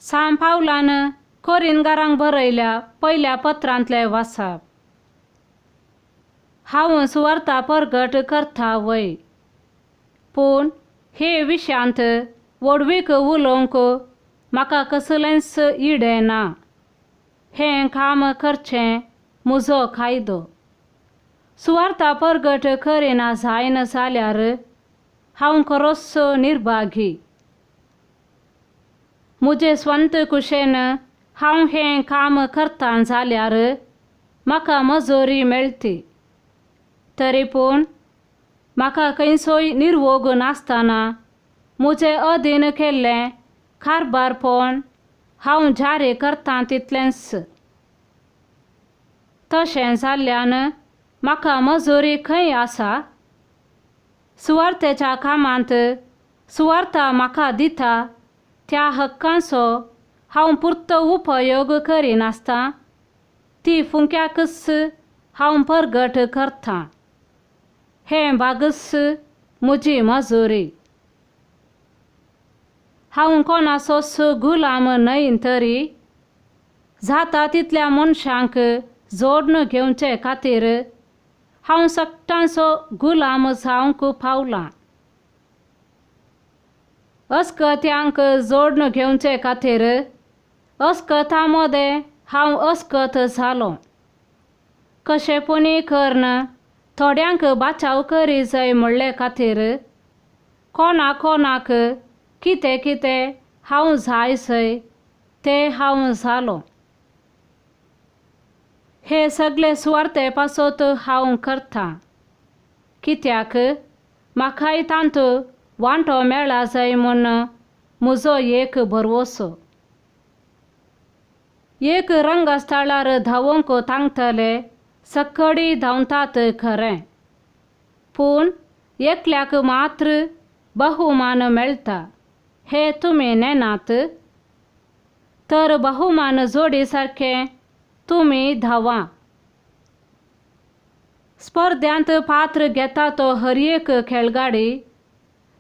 साम पावलान कोरिंगारांक बरयल्या पयल्या पत्रांतले वाचप. हांव सुवार्ता परगट करता वय, पूण हे विशयांत व्हडवीक उलोवंक म्हाका कसलेंच इडे ना. हें काम करचें म्हजो कायदो. सुवार्ता परगट करिना जायना जाल्यार हांव खरोच निर्भागी. म्हजे स्वंत कुशेन हांव हें काम करतां जाल्यार म्हाका मजुरी मेळटी. तरी पूण म्हाका खंयचोय निर्वोग नासतना म्हजे अधीन केल्लें कारबारपण हांव जारी करतां तितलेंच. तशें जाल्ल्यान म्हाका मजुरी खंय आसा? सुवार्थेच्या कामांत सुवार्ता म्हाका दिता त्या हक्कांचो हांव पुर्तो उपयोग करिनासतना ती फुंक्याकच हांव परगट करतां. हें भागच म्हजी मजुरी. हांव कोणाचोच गुलाम न्हय, तरी जाता तितल्या मनशांक जोडून घेवचे खातीर हांव सक्तांचो गुलाम जावंक पावलां. अस्कत्यांक जोडून घेवचे खातीर अस्कतां मदें हांव अस्कत जालों. कशेपणी करन थोड्यांक बाचाव करी जाय म्हणले खातीर कोणाक कितें कितें हांव जाय सय तें हांव जालों. हे सगळे सुवार्ते पासत हांव करतां, कित्याक म्हाकाय तांत वांटो मेळ्ळा जाय म्हूण म्हजो एक भरवोसो. एक रंगस्थळार धांवंक सांगतले सकडी धांवतात खरें, पूण एकल्याक मात्र बहुमान मेळटा हें तुमी नेनात? तर बहुमान जोडी सारकें तुमी धांवा. स्पर्धांत पात्र घेता तो हर एक खेळगाडी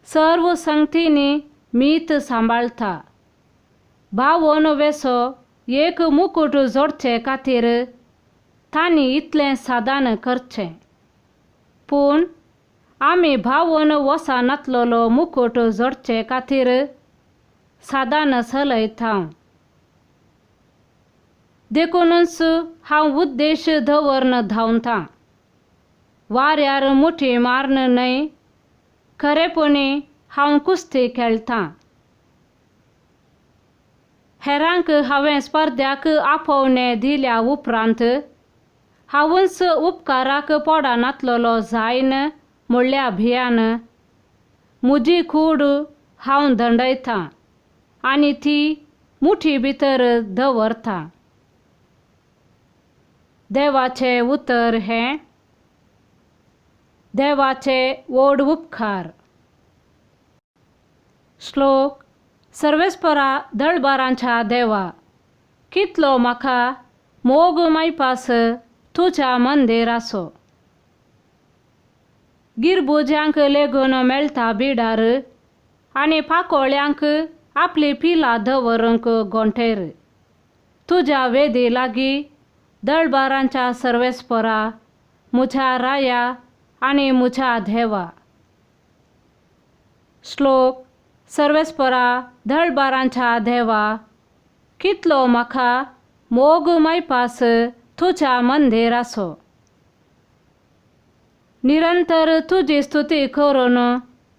सर्व संगतींनी मीत सांबाळता. भावोन वेसो एक मुकुट जोडचे खातीर तांणी इतलें साधन करचें, पूण आमी भावोन वसानातलो मुकुट जोडचे खातीर साधन चलयता. देखूनच हांव उद्देश दवरन धांवतां. वाऱ्यार मुठी मारन न्हय, खरेपणी हांव कुस्ती खेळटां. हेरांक हांवें स्पर्धाक आपोवणें दिल्या उपरांत हांवच उपकाराक पडनातलो जायन म्हणल्या भियान म्हजी कूड हांव दंडयतां आनी ती मुठी भितर दवरतां. देवाचें उतर हें. देवाचे व्हड उपकार. श्लोक. सर्वेस्परा दळबारांच्या देवा, कितलो म्हाका मोग मायपास तुज्या मंदिराचो. गिरबुज्यांक लेगून मेळटा बिडार आनी पाकोळ्यांक आपली पिलां दवरूंक गोंठेर. तुज्या वेदी लागीं दळबारांच्या सर्वेस्परा, म्हज्या राया आनी म्हज्या देवा. श्लोक. सर्वेस्परा दळबारांच्या देवा, कितलो म्हाका मोग मायपास तुज्या मंदिराचो. निरंतर तुजी स्तुती करून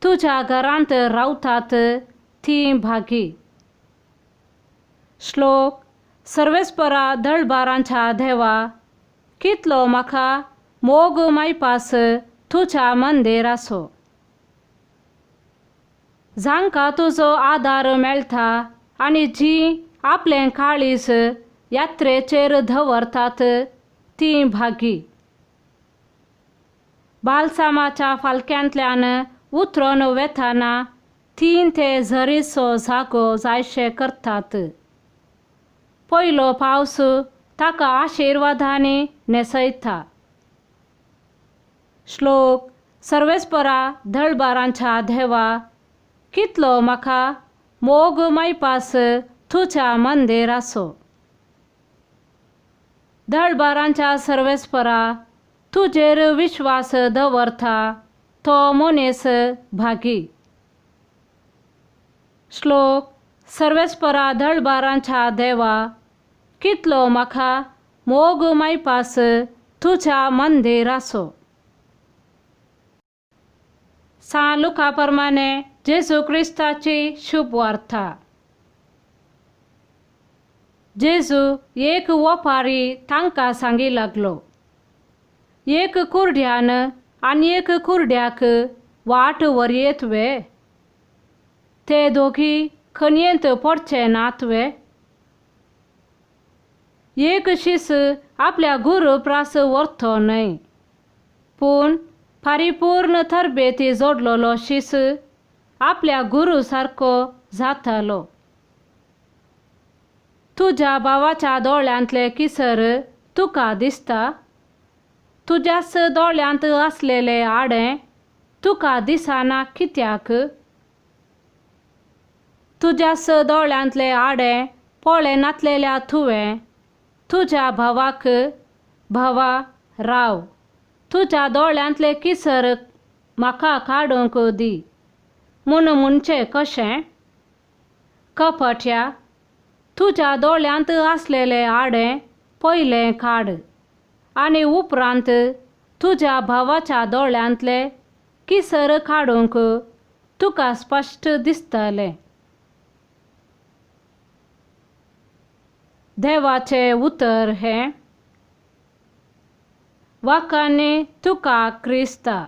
तुज्या घरांत रावतात ती भागी. श्लोक. सर्वेस्परा दळबारांच्या देवा, कितलो म्हाका मोग मायपास तुज्या मंदिराचो. जांकां तुजो आदार मेळटा आनी जीं आपलें काळीज यात्रेचेर दवरतात ती भागी. बालसामाच्या फालक्यांतल्यान उतरोन वेताना तीन ते झरीचो जागो जायशे करतात. पयलो पावस ताका आशिर्वादांनी नेसयता. श्लोक. सर्वेस्परा दळबारांच्या देवा, कितलो म्हाका मोग मायपास तुझ्या मंदिर असो. दळबारांच्या सर्वेस्परा तुझेर विश्वास दवरता तो मनीस भागी. श्लोक. सर्वेस्परा दळबारांच्या देवा कितलो म्हाका मोग मायपास तुझ्या मंदिर असो. सा लुका प्रमाणे जेजू क्रिस्ताची शुभ वार्ता. जेजू एक वपारी तांकां सांगी लागलो. एक कुरड्यान आनी एक कुरड्याक वाट व्हरयेत वे. ते दोघी खणयेंत पडचे नात वे. एक शीस आपल्या गुरू प्रास व्हरतो न्हय, पूण परिपूर्ण तरबेती जोडलोलो शीस आपल्या गुरू सारको जातालो. तुझ्या भावाच्या दोळ्यांतले किसर तुका दिसता. तुज्याच दोळ्यांत असलेले आडें तुका दिसना कित्याक. तुज्याच दोळ्यांतले आडें पोळे नातलेल्या तुवें तुझ्या भावाक भावा राव, तुझ्या दोळ्यांतले किसर म्हाका काडूंक दी म्हूण म्हणचें कशें. कपट्या, तुझ्या दोळ्यांत असलेले आडें पयलें काड आनी उपरांत तुझ्या भावाच्या दोळ्यांतले किसर काडूंक तुका स्पश्ट दिसतलें. देवाचें उतर हें. वाखाणी तुका क्रिस्ता.